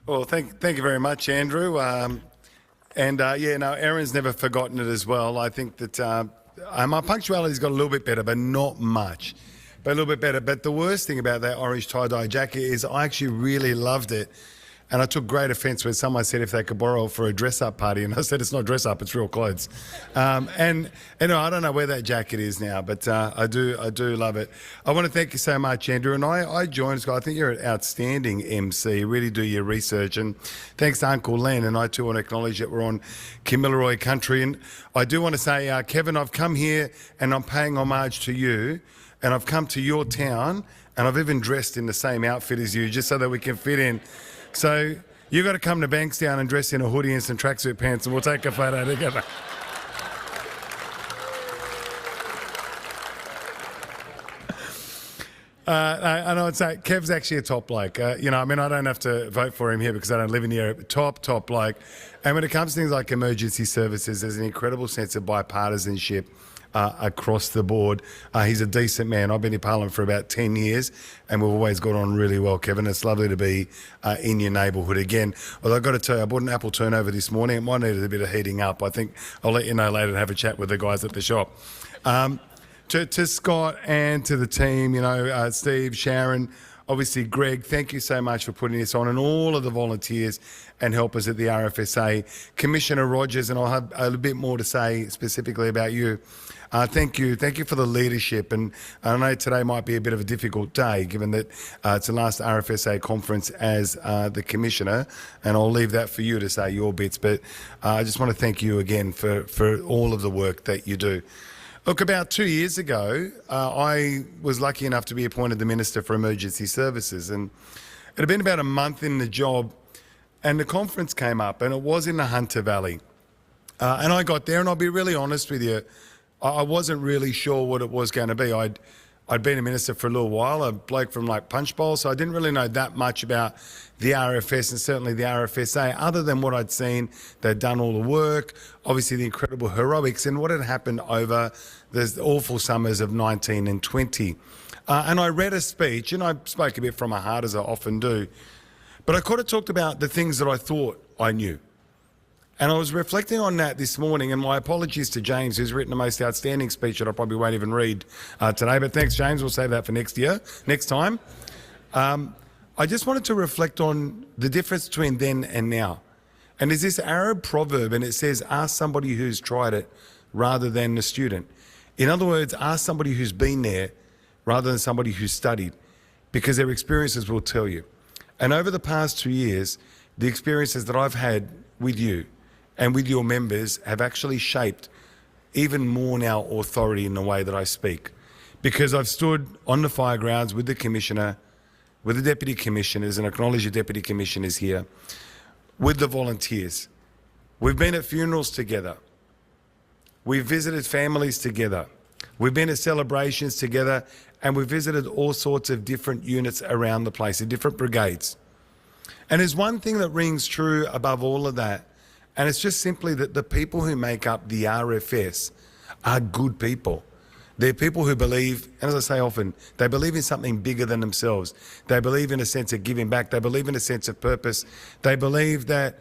Well, thank you very much, Andrew. Erin's never forgotten it as well. I think that my punctuality's got a little bit better, but not much. But a little bit better. But the worst thing about that orange tie-dye jacket is I actually really loved it. And I took great offence when someone said if they could borrow it for a dress-up party, and I said it's not dress-up, it's real clothes. And I don't know where that jacket is now, but I do love it. I want to thank you so much, Andrew. And I joined, Scott. I think you're an outstanding MC. Really do your research. And thanks to Uncle Len. And I too want to acknowledge that we're on Kamilaroi country. And I do want to say, Kevin, I've come here and I'm paying homage to you. And I've come to your town, and I've even dressed in the same outfit as you, just so that we can fit in. So you've got to come to Bankstown and dress in a hoodie and some tracksuit pants, and we'll take a photo together. I know it's Kev's actually a top bloke. I don't have to vote for him here because I don't live in the area. Top bloke. And when it comes to things like emergency services, there's an incredible sense of bipartisanship across the board. He's a decent man. I've been in Parliament for about 10 years and we've always got on really well, Kevin. It's lovely to be in your neighbourhood again. Although I've got to tell you, I bought an apple turnover this morning. It might need a bit of heating up. I think I'll let you know later and have a chat with the guys at the shop. To Scott and to the team, Steve, Sharon, obviously Greg, thank you so much for putting this on, and all of the volunteers and helpers at the RFSA. Commissioner Rogers, and I'll have a bit more to say specifically about you. Thank you for the leadership, and I know today might be a bit of a difficult day given that it's the last RFSA conference as the Commissioner, and I'll leave that for you to say your bits, but I just want to thank you again for all of the work that you do. Look, about 2 years ago, I was lucky enough to be appointed the Minister for Emergency Services, and it had been about a month in the job, and the conference came up, and it was in the Hunter Valley. And I got there, and I'll be really honest with you, I wasn't really sure what it was going to be. I'd been a minister for a little while, a bloke from Punchbowl, so I didn't really know that much about the RFS and certainly the RFSA, other than what I'd seen. They'd done all the work, obviously the incredible heroics and what had happened over the awful summers of 19 and 20. And I read a speech, and I spoke a bit from my heart, as I often do, but I could have talked about the things that I thought I knew. And I was reflecting on that this morning, and my apologies to James, who's written the most outstanding speech that I probably won't even read today, but thanks, James. We'll save that for next time. I just wanted to reflect on the difference between then and now. And there's this Arab proverb, and it says, ask somebody who's tried it rather than the student. In other words, ask somebody who's been there rather than somebody who's studied, because their experiences will tell you. And over the past 2 years, the experiences that I've had with you and with your members have actually shaped even more now authority in the way that I speak. Because I've stood on the fire grounds with the Commissioner, with the Deputy Commissioners, and acknowledge the Deputy Commissioners here, with the volunteers. We've been at funerals together. We've visited families together. We've been at celebrations together, and we've visited all sorts of different units around the place, in different brigades. And there's one thing that rings true above all of that, and it's just simply that the people who make up the RFS are good people. They're people who believe, and as I say often, they believe in something bigger than themselves. They believe in a sense of giving back. They believe in a sense of purpose. They believe that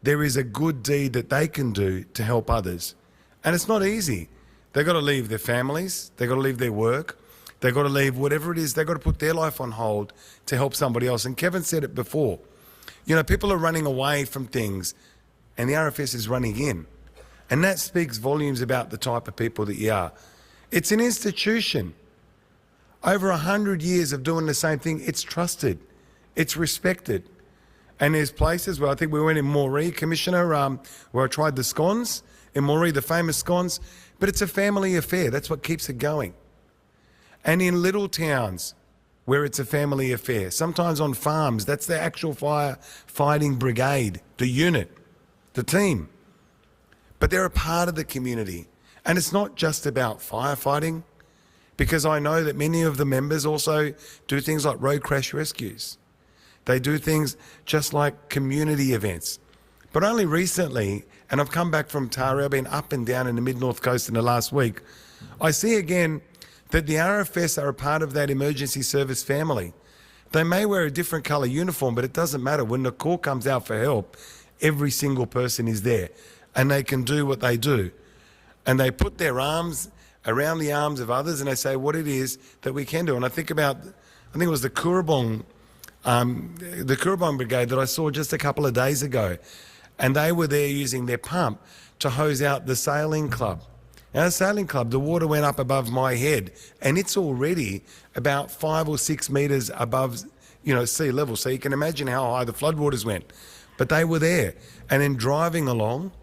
there is a good deed that they can do to help others. And it's not easy. They've got to leave their families. They've got to leave their work. They've got to leave whatever it is. They've got to put their life on hold to help somebody else. And Kevin said it before. People are running away from things, and the RFS is running in. And that speaks volumes about the type of people that you are. It's an institution. Over 100 years of doing the same thing, it's trusted, it's respected. And there's places where I think we went in Moree, Commissioner, where I tried the scones, in Moree, the famous scones, but it's a family affair. That's what keeps it going. And in little towns where it's a family affair, sometimes on farms, that's the actual firefighting brigade, the unit, the team. But they're a part of the community. And it's not just about firefighting, because I know that many of the members also do things like road crash rescues. They do things just like community events. But only recently, and I've come back from Tara, I've been up and down in the mid-north coast in the last week, I see again that the RFS are a part of that emergency service family. They may wear a different colour uniform, but it doesn't matter. When the call comes out for help, every single person is there and they can do what they do. And they put their arms around the arms of others and they say what it is that we can do. And I think it was the Kurrabong Brigade that I saw just a couple of days ago. And they were there using their pump to hose out the sailing club. Now, the sailing club, the water went up above my head and it's already about 5 or 6 metres above, sea level. So you can imagine how high the floodwaters went. But they were there. And then driving along,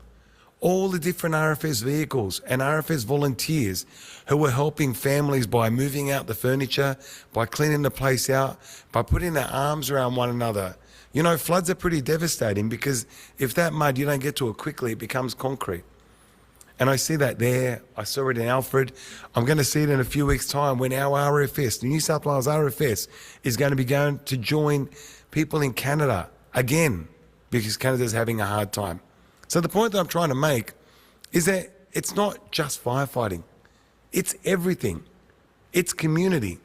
all the different RFS vehicles and RFS volunteers who were helping families by moving out the furniture, by cleaning the place out, by putting their arms around one another. Floods are pretty devastating because if that mud, you don't get to it quickly, it becomes concrete. And I see that there. I saw it in Alfred. I'm going to see it in a few weeks' time when our RFS, the New South Wales RFS, is going to be going to join people in Canada again because Canada's having a hard time. So the point that I'm trying to make is that it's not just firefighting. It's everything. It's community.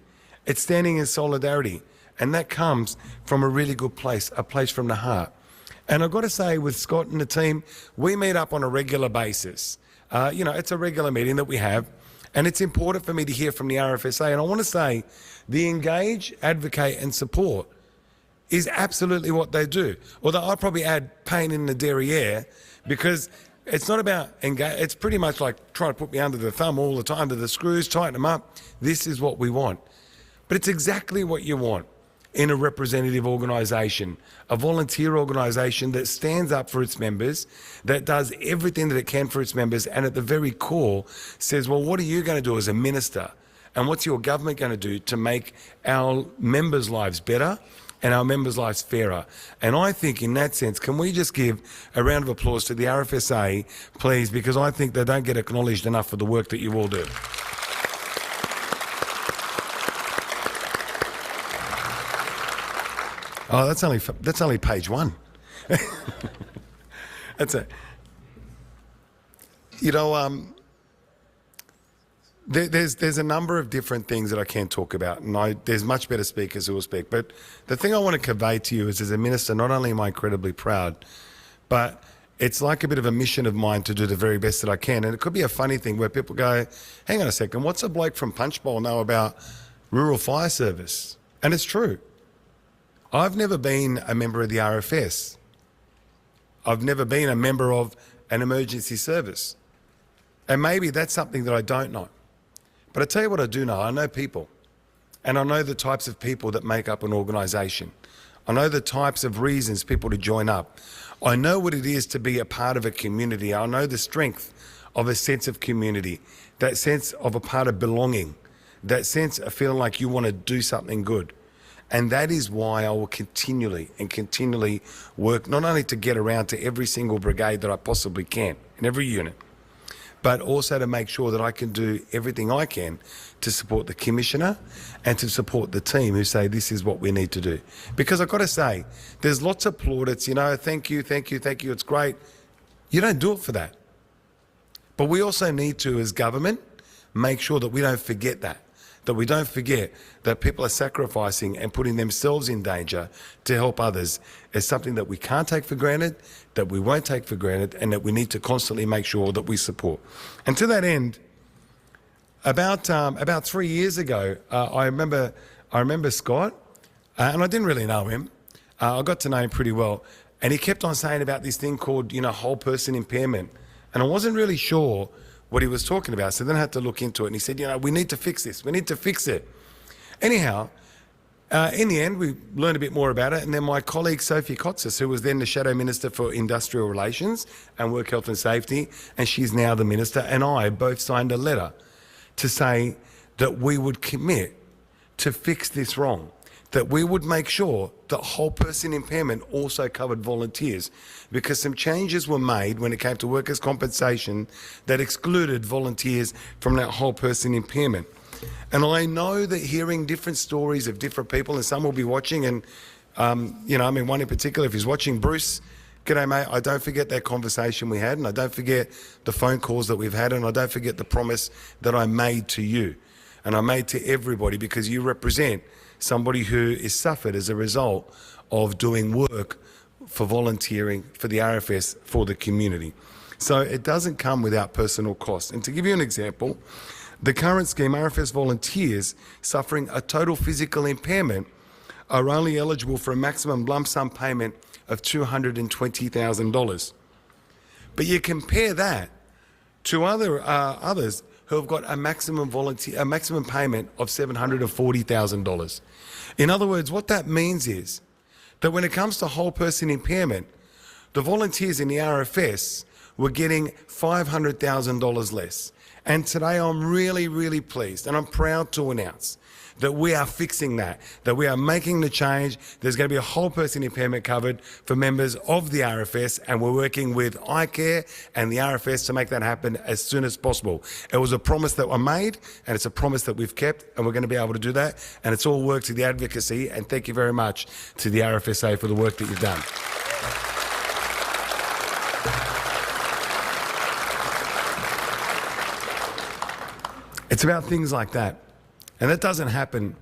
It's standing in solidarity. And that comes from a really good place, a place from the heart. And I've got to say, with Scott and the team, we meet up on a regular basis. It's a regular meeting that we have. And it's important for me to hear from the RFSA. And I want to say the engage, advocate and support is absolutely what they do. Although I'd probably add pain in the derriere because it's not about engage. It's pretty much like trying to put me under the thumb all the time, under the screws, tighten them up. This is what we want. But it's exactly what you want in a representative organisation, a volunteer organisation that stands up for its members, that does everything that it can for its members, and at the very core says, well, what are you going to do as a minister? And what's your government going to do to make our members' lives better and our members' lives fairer? And I think in that sense, can we just give a round of applause to the RFSA, please, because I think they don't get acknowledged enough for the work that you all do. Oh, that's only page 1. That's it. There's a number of different things that I can talk about, and there's much better speakers who will speak. But the thing I want to convey to you is, as a minister, not only am I incredibly proud, but it's like a bit of a mission of mine to do the very best that I can. And it could be a funny thing where people go, hang on a second, what's a bloke from Punchbowl know about rural fire service? And it's true. I've never been a member of the RFS. I've never been a member of an emergency service. And maybe that's something that I don't know. But I tell you what I do know. I know people. And I know the types of people that make up an organisation. I know the types of reasons people to join up. I know what it is to be a part of a community. I know the strength of a sense of community, that sense of a part of belonging, that sense of feeling like you want to do something good. And that is why I will continually work not only to get around to every single brigade that I possibly can in every unit, but also to make sure that I can do everything I can to support the Commissioner and to support the team who say this is what we need to do. Because I've got to say, there's lots of plaudits, thank you, it's great. You don't do it for that. But we also need to, as government, make sure that we don't forget that we don't forget that people are sacrificing and putting themselves in danger to help others is something that we can't take for granted, that we won't take for granted, and that we need to constantly make sure that we support. And to that end, about 3 years ago, I remember Scott, and I didn't really know him. I got to know him pretty well, and he kept on saying about this thing called, whole person impairment, and I wasn't really sure what he was talking about. So then I had to look into it. And he said, we need to fix this. We need to fix it. Anyhow, in the end, we learned a bit more about it. And then my colleague, Sophie Kotsis, who was then the Shadow Minister for Industrial Relations and Work Health and Safety, and she's now the Minister, and I both signed a letter to say that we would commit to fix this wrong, that we would make sure that whole person impairment also covered volunteers, because some changes were made when it came to workers' compensation that excluded volunteers from that whole person impairment. And I know that hearing different stories of different people, and some will be watching, and one in particular, if he's watching, Bruce, g'day mate, I don't forget that conversation we had, and I don't forget the phone calls that we've had, and I don't forget the promise that I made to you. and I made to everybody because you represent somebody who is suffered as a result of doing work for volunteering for the RFS for the community. So it doesn't come without personal cost. And to give you an example, the current scheme, RFS volunteers suffering a total physical impairment are only eligible for a maximum lump sum payment of $220,000. But you compare that to others who have got a maximum payment of $740,000. In other words, what that means is that when it comes to whole person impairment, the volunteers in the RFS were getting $500,000 less. And today I'm really, really pleased and I'm proud to announce that we are fixing that we are making the change. There's going to be a whole person impairment covered for members of the RFS, and we're working with iCare and the RFS to make that happen as soon as possible. It was a promise that I made, and it's a promise that we've kept, and we're going to be able to do that. And it's all work to the advocacy, and thank you very much to the RFSA for the work that you've done. It's about things like that. And that doesn't happen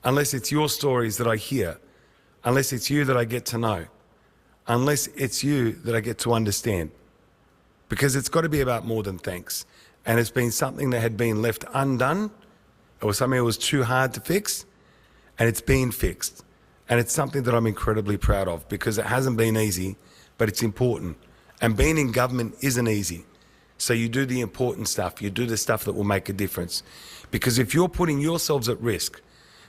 unless it's your stories that I hear, unless it's you that I get to know, unless it's you that I get to understand. Because it's got to be about more than thanks. And it's been something that had been left undone, or something that was too hard to fix, and it's been fixed. And it's something that I'm incredibly proud of because it hasn't been easy, but it's important. And being in government isn't easy. So you do the important stuff, you do the stuff that will make a difference. Because if you're putting yourselves at risk,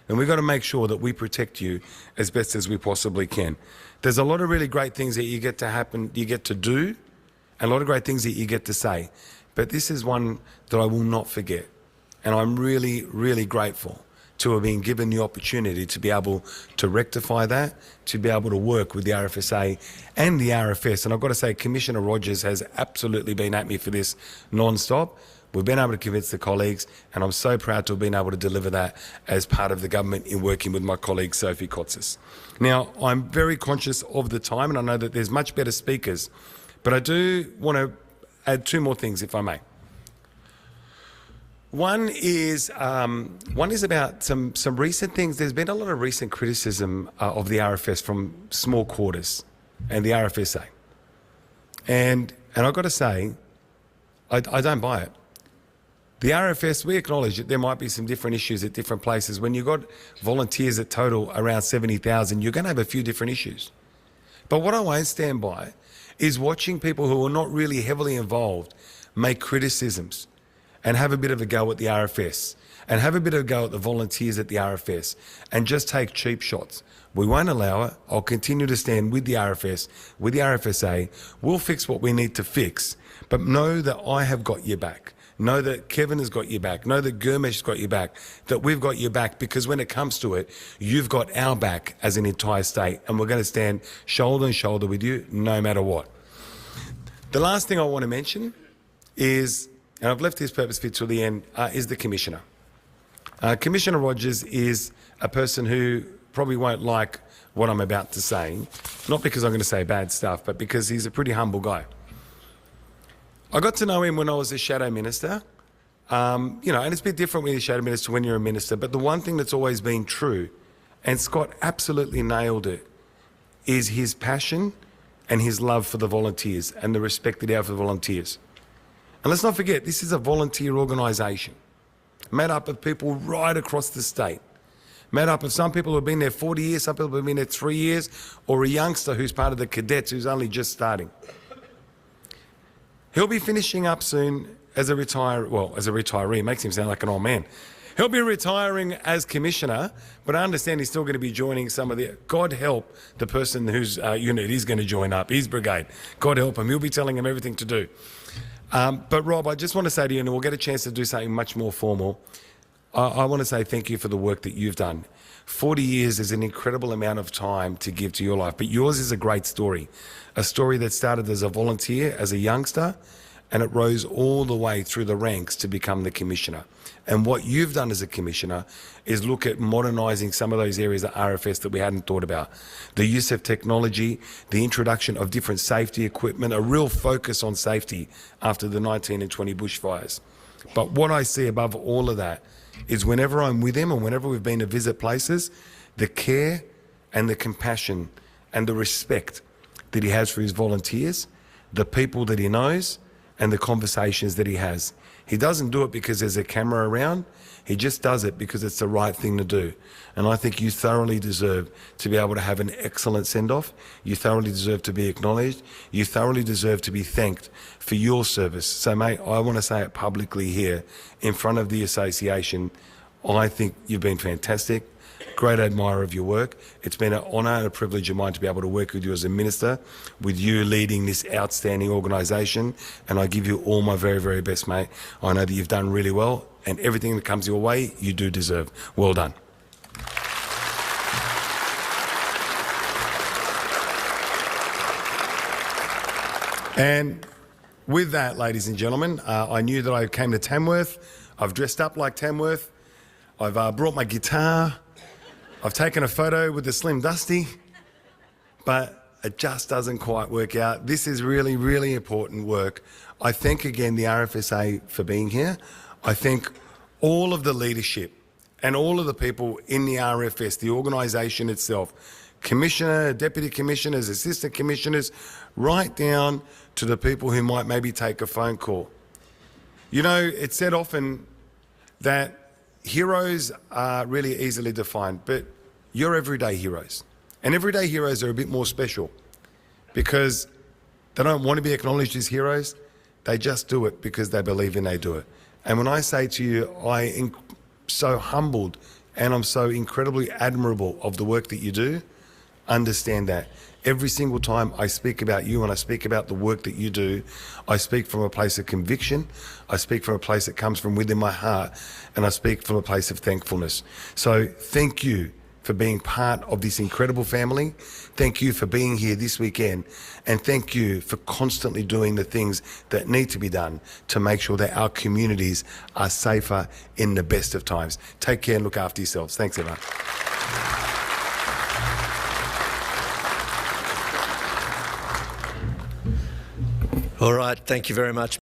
then we've got to make sure that we protect you as best as we possibly can. There's a lot of really great things that you get to do, and a lot of great things that you get to say. But this is one that I will not forget. And I'm really, really grateful to have been given the opportunity to be able to rectify that, to be able to work with the RFSA and the RFS. And I've got to say, Commissioner Rogers has absolutely been at me for this non-stop. We've been able to convince the colleagues, and I'm so proud to have been able to deliver that as part of the government in working with my colleague, Sophie Kotsis. Now, I'm very conscious of the time, and I know that there's much better speakers, but I do want to add two more things, if I may. One is about some recent things. There's been a lot of recent criticism of the RFS from small quarters and the RFSA. And I've got to say, I don't buy it. The RFS, we acknowledge that there might be some different issues at different places. When you've got volunteers that total around 70,000, you're going to have a few different issues. But what I won't stand by is watching people who are not really heavily involved make criticisms and have a bit of a go at the RFS and have a bit of a go at the volunteers at the RFS and just take cheap shots. We won't allow it. I'll continue to stand with the RFS, with the RFSA. We'll fix what we need to fix, but know that I have got your back. Know that Kevin has got your back. Know that Gurmesh's got your back, that we've got your back, because when it comes to it, you've got our back as an entire state, and we're going to stand shoulder and shoulder with you no matter what. The last thing I want to mention is, and I've left this purpose fit till the end, is the Commissioner. Commissioner Rogers is a person who probably won't like what I'm about to say, not because I'm going to say bad stuff, but because he's a pretty humble guy. I got to know him when I was a shadow minister, and it's a bit different when you're a shadow minister when you're a minister, but the one thing that's always been true, and Scott absolutely nailed it, is his passion and his love for the volunteers and the respect that he has for the volunteers. And let's not forget, this is a volunteer organisation made up of people right across the state, made up of some people who have been there 40 years, some people who have been there 3 years, or a youngster who's part of the cadets who's only just starting. He'll be finishing up soon as a retiree, makes him sound like an old man. He'll be retiring as Commissioner, but I understand he's still going to be joining some of the, God help the person whose unit he's going to join up, his brigade. God help him, he'll be telling him everything to do. But Rob, I just want to say to you, and we'll get a chance to do something much more formal, I want to say thank you for the work that you've done. 40 years is an incredible amount of time to give to your life, but yours is a great story. A story that started as a volunteer, as a youngster, and it rose all the way through the ranks to become the Commissioner. And what you've done as a Commissioner is look at modernising some of those areas at RFS that we hadn't thought about. The use of technology, the introduction of different safety equipment, a real focus on safety after the 19 and 20 bushfires. But what I see above all of that is whenever I'm with him and whenever we've been to visit places, the care and the compassion and the respect that he has for his volunteers, the people that he knows, and the conversations that he has. He doesn't do it because there's a camera around. He just does it because it's the right thing to do. And I think you thoroughly deserve to be able to have an excellent send-off. You thoroughly deserve to be acknowledged. You thoroughly deserve to be thanked for your service. So, mate, I want to say it publicly here in front of the association. I think you've been fantastic. Great admirer of your work. It's been an honour and a privilege of mine to be able to work with you as a minister, with you leading this outstanding organisation, and I give you all my very, very best, mate. I know that you've done really well, and everything that comes your way, you do deserve. Well done. And with that, ladies and gentlemen, I knew that I came to Tamworth. I've dressed up like Tamworth. I've brought my guitar. I've taken a photo with the Slim Dusty, but it just doesn't quite work out. This is really, really important work. I thank again the RFSA for being here. I thank all of the leadership and all of the people in the RFS, the organisation itself, commissioner, deputy commissioners, assistant commissioners, right down to the people who might maybe take a phone call. You know, it's said often that heroes are really easily defined, but you're everyday heroes. And everyday heroes are a bit more special because they don't want to be acknowledged as heroes. They just do it because they believe in they do it. And when I say to you, I am so humbled and I'm so incredibly admirable of the work that you do, understand that. Every single time I speak about you and I speak about the work that you do, I speak from a place of conviction, I speak from a place that comes from within my heart, and I speak from a place of thankfulness. So thank you for being part of this incredible family. Thank you for being here this weekend, and thank you for constantly doing the things that need to be done to make sure that our communities are safer in the best of times. Take care and look after yourselves. Thanks, everyone. All right, thank you very much.